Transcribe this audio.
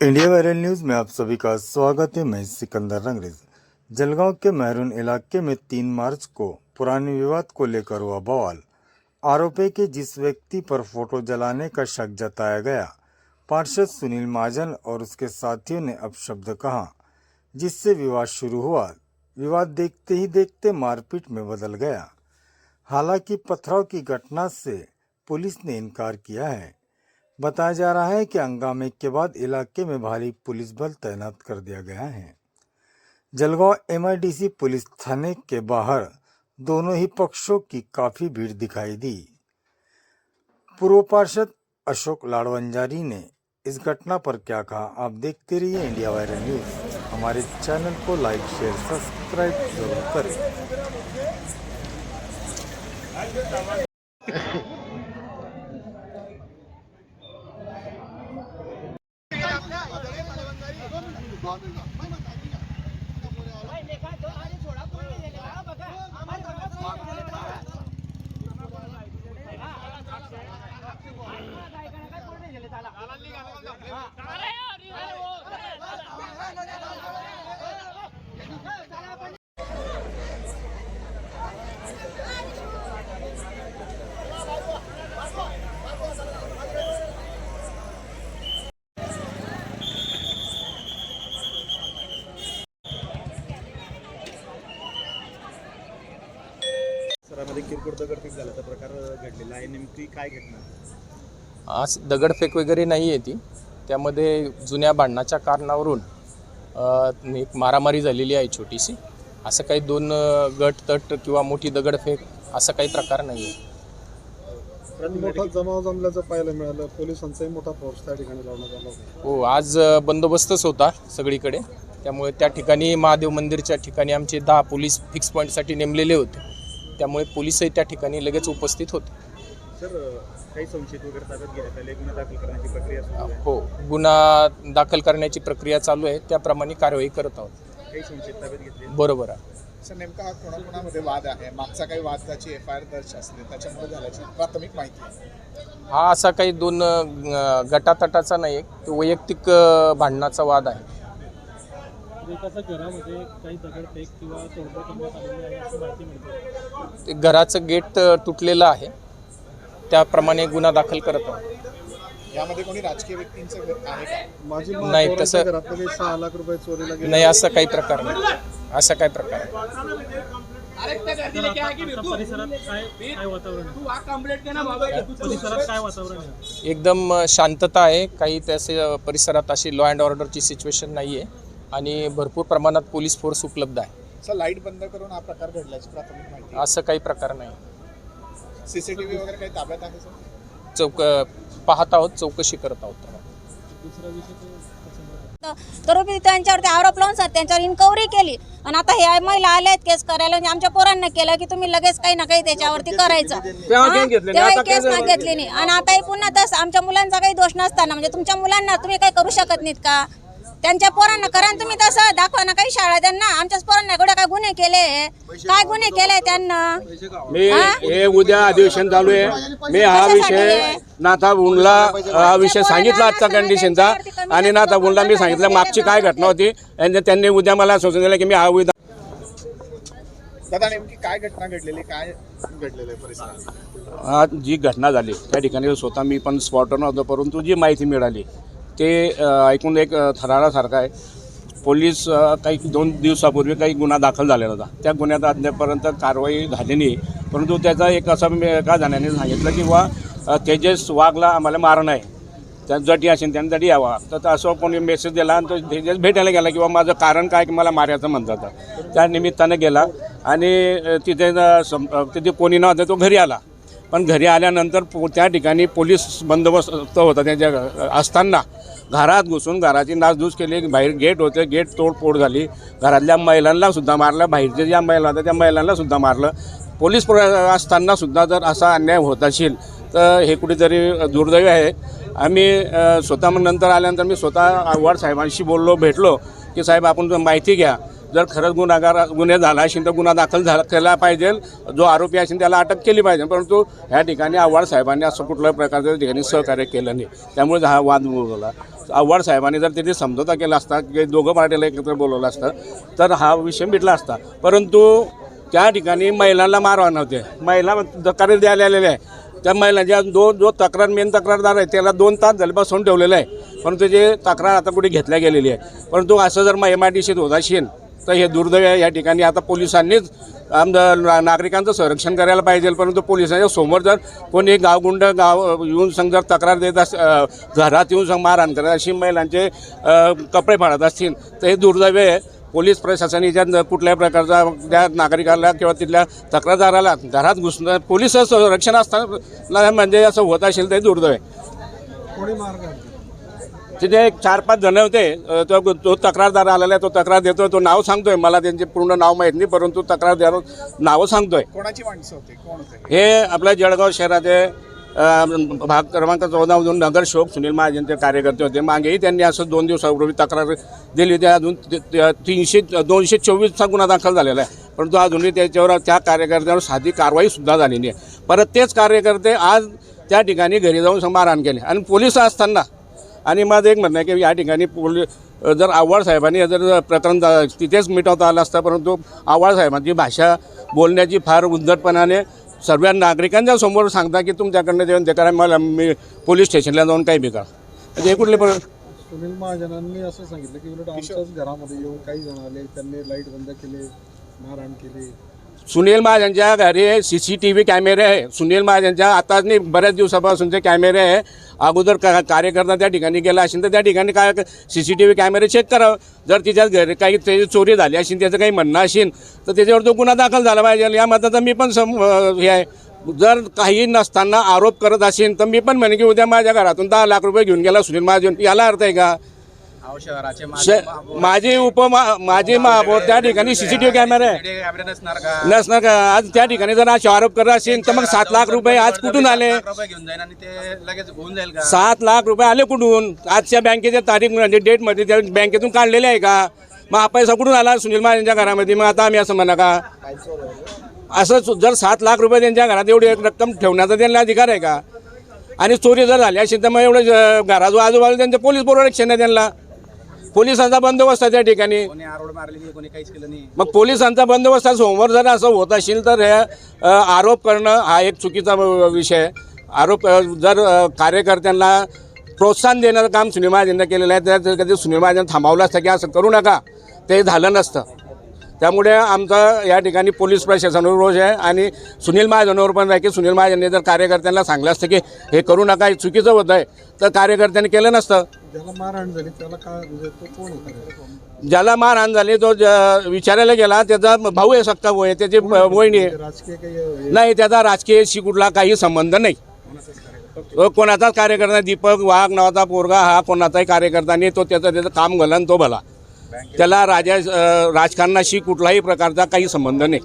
India viral news में आप सभी का स्वागत है। मैं सिकंदर रंगरेज। जलगांव के महरून इलाके में 3 मार्च को पुराने विवाद को लेकर हुआ बवाल। आरोप है कि जिस व्यक्ति पर फोटो जलाने का शक जताया गया, पार्षद सुनील महाजन और उसके साथियों ने अपशब्द कहा, जिससे विवाद शुरू हुआ। विवाद देखते ही देखते मारपीट में बदल गया। हालांकि पथराव की घटना से पुलिस ने इनकार किया है। बताया जा रहा है कि हंगामे के बाद इलाके में भारी पुलिस बल तैनात कर दिया गया है। जलगांव MIDC पुलिस थाने के बाहर दोनों ही पक्षों की काफी भीड़ दिखाई दी। पूर्व पार्षद अशोक लाड़वंजारी ने इस घटना पर क्या कहा, आप देखते रहिए इंडिया वायरल न्यूज। हमारे चैनल को लाइक, शेयर, सब्सक्राइब जरूर करें। मध्ये किरकोळ दगडफेक झाल्याचा प्रकार घडलेला आहे, नेमकी काय घटना? आज दगडफेक वगैरे नाही आहे ती, त्यामध्ये जुन्या भांडणाच्या कारणावरून एक मारामारी झालेली आहे छोटीशी। असं काही 2 गट तट किंवा मोठी दगडफेक असा काही प्रकार नाही आहे। मोठा जमाव जमल्याचं पाहायला मिळालं, पोलिसांचाही मोठा फोर्स त्या ठिकाणी लावण्यात आला होता। हो, आज बंदोबस्तच होता सगळीकडे, त्यामुळे त्या ठिकाणी महादेव मंदिरच्या ठिकाणी आमचे 10 पोलीस फिक्स पॉईंटसाठी नेमलेले होते, त्यामुळे पोलीसही त्या ठिकाणी लगेच उपस्थित होते। सर, काही संशयित वगैरे ताब्यात घेण्यात आले, गुन्हा दाखल करण्याची प्रक्रिया सुरू आहे? हो, गुन्हा दाखल करण्याची प्रक्रिया चालू आहे, त्याप्रमाणे कारवाई करत आहोत। काही संशयित ताब्यात घेतले? बरोबर आहे सर, नेमका कोणाकोणामध्ये वाद आहे? मागचा काही वाद, त्याची FIR दर्ज असते, त्याच्यामुळे झाल्याची प्राथमिक माहिती आहे। हा असा काही 2 गटातटाचा नाही, तो वैयक्तिक भांडणाचा वाद आहे। घरामध्ये काही दगडफेक किंवा तोडफोड करण्यात आलेली आहे अशी माहिती मिळते। ते घराचं गेट तुटलेलं आहे, त्याप्रमाणे गुन्हा दाखल करत आहोत। यामध्ये कोणी राजकीय व्यक्तींचं आहे का? नाही, तसं घरातले 6 लाख रुपये चोरीला गेले नाही, असं काही प्रकार नाही, असं काही प्रकार आहे। एकदम शांतता आहे, काही त्याचे परिसरात अशी लॉ अँड ऑर्डरची सिच्युएशन नाही आहे आणि भरपूर प्रमाणात पोलीस फोर्स उपलब्ध आहे। सर, लाईट बंद करून हा प्रकार घडल्याची प्राथमिक माहिती आहे? असं काही प्रकार नाही। CCTV वगैरे काही ताब्यात आहे सर? पाहत आहोत, चौकशी करत आहोत। तरी त्यांच्यावरती आरोप लावून सर त्यांच्यावर इन्क्वायरी केली आणि आता हे महिला आल्यात केस करायला, म्हणजे आमच्या पोरांना केलं की तुम्ही लगेच काही ना काही त्याच्यावरती करायचं, तेव्हा केस घेतली नाही। आणि आता पुन्हा तसं आमच्या मुलांचा काही दोष नसताना म्हणजे तुमच्या मुलांना तुम्ही काही करू शकत नाहीत का? त्यांच्या पोरांना करा तुम्ही, तसं दाखवा ना काही शाळा त्यांना। आमच्याच पोरांना एवढे काय गुन्हे केले, काय गुन्हे केले त्यांना? मी हे उद्या अधिवेशन चालू आहे, मी हा विषय नाथाबुंडला हा विषय सांगितला आजचा कंडिशनचा, आणि नाथाबुंडला मी सांगितलं मागची काय घटना होती, आणि त्यांनी उद्या मला सूचना दिली की मी हा दादा, नेमकी काय घटना घडलेली, काय घडलेलं आहे परिसरात? आज जी घटना झाली त्या ठिकाणी स्वतः मी पण स्पॉटवर नव्हतो, परंतु जी माहिती मिळाली ते ऐकून एक थरारासारखं आहे। पोलीस काही 2 दिवसापूर्वी काही गुन्हा दाखल झालेला होता, त्या गुन्ह्यात अद्यापर्यंत कारवाई झाली नाही, परंतु त्याचा एक असं एका जणाने सांगितलं की तेजस वाघला आम्हाला मारणं आहे, त्या जटी असेल त्यांच्यासाठी यावा, तर असं कोणी मेसेज दिला आणि तो तेजस भेटायला गेला किंवा माझं कारण काय की मला मारायचं म्हणतात, त्या निमित्तानं गेला आणि तिथे कोणी नव्हतं, तो घरी आला। पण घरी आल्यानंतर त्या ठिकाणी पोलीस बंदोबस्त होता, त्यांच्या असताना घरात घुसून घराची नासधूस केली, बाहेर गेट होते, गेट तोडफोड झाली, घरातल्या महिलांना सुद्धा मारलं, बाहेरच्या ज्या महिला होत्या त्या महिलांना सुद्धा मारलं। पोलीस असताना सुद्धा जर असा अन्याय होत असेल तर हे कुठेतरी दुर्दैव आहे। आम्ही स्वतः नंतर आल्यानंतर मी स्वतः आव्हाड साहेबांशी बोललो, भेटलो की साहेब आपण माहिती घ्या, जर खरंच गुन्हे झाला असेल तर गुन्हा दाखल केला पाहिजे, जो आरोपी असेल त्याला अटक केली पाहिजे. परंतु ह्या ठिकाणी आव्हाड साहेबांनी असं कुठल्याही प्रकारच्या ठिकाणी सहकार्य केलं नाही, त्यामुळे हा वाद उद्भवला. आव्हाड साहेबांनी जर तिथे समझोता केला असता की दोघं पार्टीला एकत्र बोलवलं असतं तर हा विषय मिटला असता. परंतु त्या ठिकाणी महिलांना मारहाण नव्हते, महिला तक्रारी द्यायला आलेल्या आहे. त्या महिलांच्या जो मेन तक्रारदार आहे त्याला 2 तास झाले बसवून ठेवलेलं आहे, परंतु जे तक्रार आता कुठे घेतल्या गेलेली आहे. परंतु असं जर MIDCत होत असेल तर हे दुर्दैव आहे. या ठिकाणी आता पोलिसांनीच नागरिकांचं संरक्षण करायला पाहिजे. परंतु पोलिसांच्या समोर जर कोणी गावगुंड येऊन जर तक्रार देत घरात येऊन मारहाण करत अशी महिलांचे कपडे फाडत असतील तर हे दुर्दैव आहे. पोलीस प्रशासनाच्या कुठल्याही प्रकारचा त्या नागरिकाला किंवा तिथल्या तक्रारदाराला घरात घुसणं, पोलीस संरक्षण असताना म्हणजे असं होत असेल तर दुर्दैव आहे. तिथे 4-5 जण होते. तो तक्रारदार आलेला आहे, तो तक्रार देतोय, तो नाव सांगतोय. मला त्यांचे पूर्ण नाव माहीत नाही, परंतु तक्रारदार नावं सांगतोय. कोणाची माणसं होती, कोण होते? हे आपल्या जळगाव शहराचे भाग क्रमांक 14 मधून नगरसेवक सुनील महाजनचे कार्यकर्ते होते. मागेही त्यांनी असं 2 दिवसापूर्वी तक्रार दिली होती. अजून 224चा गुन्हा दाखल झालेला आहे, परंतु अजूनही त्याच्यावर त्या कार्यकर्त्यावर साधी कारवाईसुद्धा झालेली आहे. परत तेच कार्यकर्ते आज त्या ठिकाणी घरी जाऊन मारहाण केले आणि पोलिस असताना. आणि माझं एक म्हणणं आहे की या ठिकाणी जर आव्हाड साहेबांनी जर प्रकरण तिथेच मिटवता आलं असतं, परंतु आव्हाड साहेबांची भाषा बोलण्याची फार उद्धटपणाने सर्व नागरिकांच्या समोर सांगता की तुमच्याकडनं जेवण ते करा, मला मी पोलीस स्टेशनला जाऊन काही बिका. हे कुठले पण सुनील महाजनांनी असं सांगितलं की उलट आमच्याच घरामध्ये येऊन काही जण आले, त्यांनी लाईट बंद केले, मारहाण केली. सुनील महाजनच्या घरी CCTV कॅमेरे आहे. सुनील महाजनच्या आताच नाही बऱ्याच दिवसापासूनचे कॅमेरे आहे. अगोदर कार्यकर्ता त्या ठिकाणी गेला असेल तर त्या ठिकाणी काय CCTV कॅमेरे चेक करावं. जर तिच्याच घरी काही त्याची चोरी झाली असेल, त्याचं काही म्हणणं असेल तर त्याच्यावर तो गुन्हा दाखल झाला पाहिजे. या मताचा मी पण हे आहे. जर काही नसताना आरोप करत असेल तर मी पण म्हणेन की उद्या माझ्या घरातून 10 लाख रुपये घेऊन गेला सुनील महाजन, याला अर्थ आहे का? माझी महापौर त्या ठिकाणी CCTV कॅमेरे नसणार का? आज त्या ठिकाणी जर असे आरोप करत असेल तर मग 7 लाख रुपये आज कुठून आले? 7 लाख रुपये आले कुठून? आजच्या बँकेच्या तारीख म्हणजे डेटमध्ये त्या बँकेतून काढलेले आहे का? मग हा पैसा कुठून आला सुनील महाजनच्या घरामध्ये? मग आता आम्ही असं म्हणा का? असं जर 7 लाख रुपये त्यांच्या घरात एवढी एक रक्कम ठेवण्याचा त्यांना अधिकार आहे का? आणि चोरी जर झाली असेल तर मग एवढं घराजवळ आजूबाजूला त्यांचे पोलीस प्रोटेक्शन आहे, त्यांना पोलिसांचा बंदोबस्त आहे त्या ठिकाणी. मग पोलिसांचा बंदोबस्त समोर जर असं होत असेल तर हे आरोप करणं हा एक चुकीचा विषय. आरोप जर कार्यकर्त्यांना प्रोत्साहन देण्याचं काम सुनील महाजनने केलेलं आहे, तर कधी सुनील महाजन थांबवलं असतं की असं करू नका, ते झालं नसतं. त्यामुळे आमचा या ठिकाणी पोलीस प्रशासनावर रोष आहे आणि सुनील महाजनवर पण आहे की सुनील महाजनने जर कार्यकर्त्यांना सांगलं असतं की हे करू नका, हे चुकीचं होत आहे, तर कार्यकर्त्यांनी केलं नसतं. ज्याला मारहाण झाली त्याला काय म्हणजे तो कोण होता? ज्याला मारहाण झाली तो विचारायला गेला, त्याचा भाऊ आहे, सक्का भाऊ आहे, त्याची वहिनी आहे. राजकीय काही नाही, त्याचा राजकीयशी कुठला काही संबंध नाही. तो कोणाचाच कार्यकर्ता, दीपक वाघ नावाचा पोरगा हा कोणाचाही कार्यकर्ता नाही. तो त्याचं काम घालन तो भला, त्याला राजकारणाशी कुठलाही प्रकारचा काही संबंध नाही.